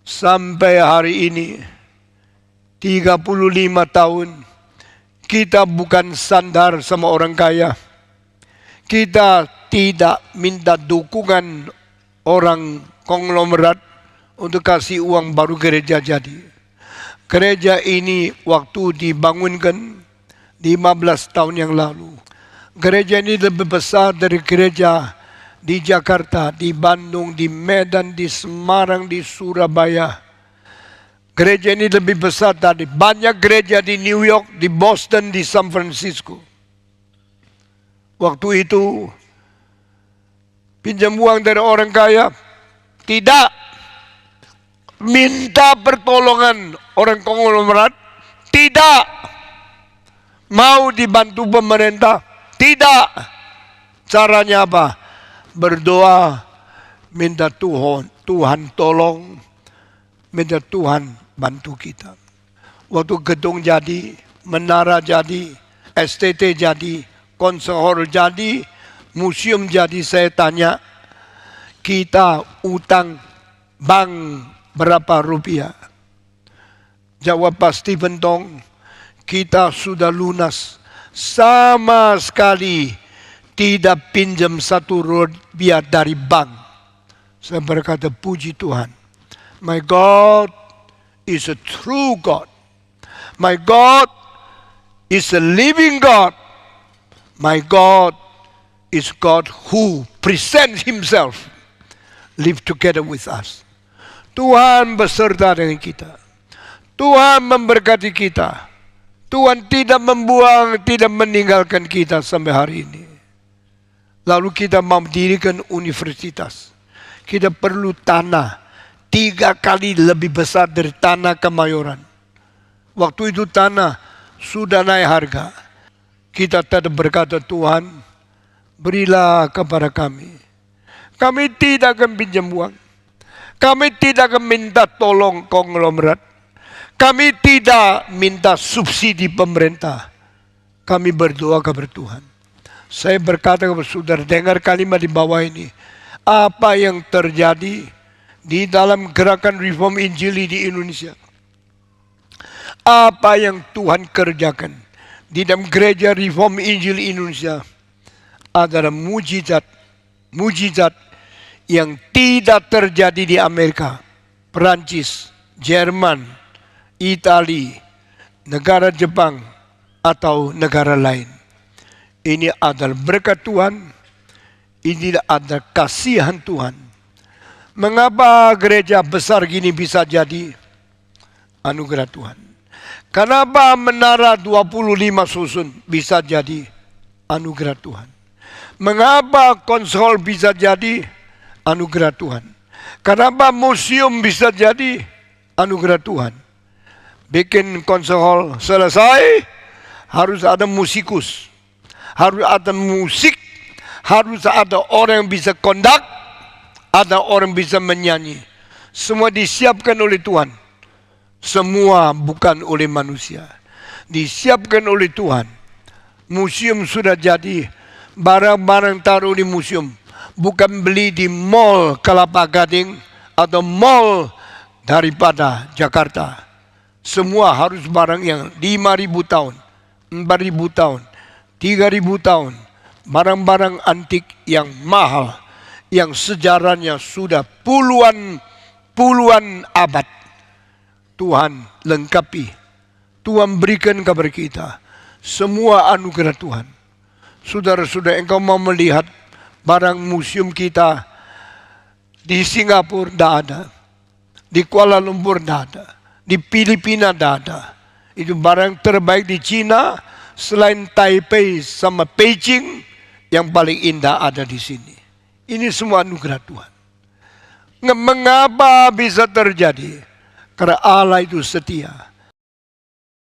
Sampai hari ini 35 tahun kita bukan sandar sama orang kaya. Kita tidak minta dukungan orang konglomerat untuk kasih uang baru gereja jadi. Gereja ini waktu dibangunkan 15 tahun yang lalu. Gereja ini lebih besar dari gereja di Jakarta, di Bandung, di Medan, di Semarang, di Surabaya. Gereja ini lebih besar dari banyak gereja di New York, di Boston, di San Francisco. Waktu itu pinjam uang dari orang kaya, tidak minta pertolongan orang konglomerat, tidak mau dibantu pemerintah, tidak. Caranya apa? Berdoa, minta Tuhan tolong, minta Tuhan bantu kita. Waktu gedung jadi, menara jadi, STT jadi, konser hall jadi, museum jadi, saya tanya, kita utang bank berapa rupiah? Jawab Pak Stephen Tong, kita sudah lunas, sama sekali tidak pinjam 1 rupiah dari bank. Saya berkata, puji Tuhan. My God is a true God. My God is a living God. My God is God who presents Himself, live together with us. Tuhan beserta dengan kita. Tuhan memberkati kita. Tuhan tidak membuang, tidak meninggalkan kita sampai hari ini. Lalu kita mendirikan universitas. Kita perlu tanah 3 kali lebih besar dari tanah Kemayoran. Waktu itu tanah sudah naik harga. Kita tetap berkata, Tuhan, berilah kepada kami. Kami tidak akan pinjam uang. Kami tidak akan minta tolong konglomerat. Kami tidak minta subsidi pemerintah. Kami berdoa kepada Tuhan. Saya berkata kepada saudara, dengar kalimat di bawah ini. Apa yang terjadi di dalam gerakan reform Injili di Indonesia? Apa yang Tuhan kerjakan di dalam gereja reform Injili Indonesia adalah mujizat yang tidak terjadi di Amerika, Perancis, Jerman, Italia, negara Jepang, atau negara lain. Ini adalah berkat Tuhan, ini adalah kasihan Tuhan. Mengapa gereja besar gini bisa jadi? Anugerah Tuhan. Kenapa menara 25 susun bisa jadi? Anugerah Tuhan. Mengapa konsol bisa jadi? Anugerah Tuhan. Kenapa museum bisa jadi? Anugerah Tuhan. Bikin konsol selesai, harus ada musikus. Harus ada musik, harus ada orang yang bisa kondak, ada orang yang bisa menyanyi. Semua disiapkan oleh Tuhan. Semua bukan oleh manusia. Disiapkan oleh Tuhan. Museum sudah jadi, barang-barang taruh di museum. Bukan beli di mall Kelapa Gading atau mall daripada Jakarta. Semua harus barang yang 5.000 tahun, 4.000 tahun, 3.000 tahun, barang-barang antik yang mahal, yang sejarahnya sudah puluhan abad. Tuhan lengkapi, Tuhan berikan kepada kita semua anugerah Tuhan. Saudara-saudara, engkau mau melihat barang museum kita di Singapura tidak ada, di Kuala Lumpur tidak ada, di Filipina tidak ada. Itu barang terbaik di Cina. Selain Taipei sama Beijing, yang paling indah ada di sini. Ini semua anugerah Tuhan. Mengapa bisa terjadi? Karena Allah itu setia.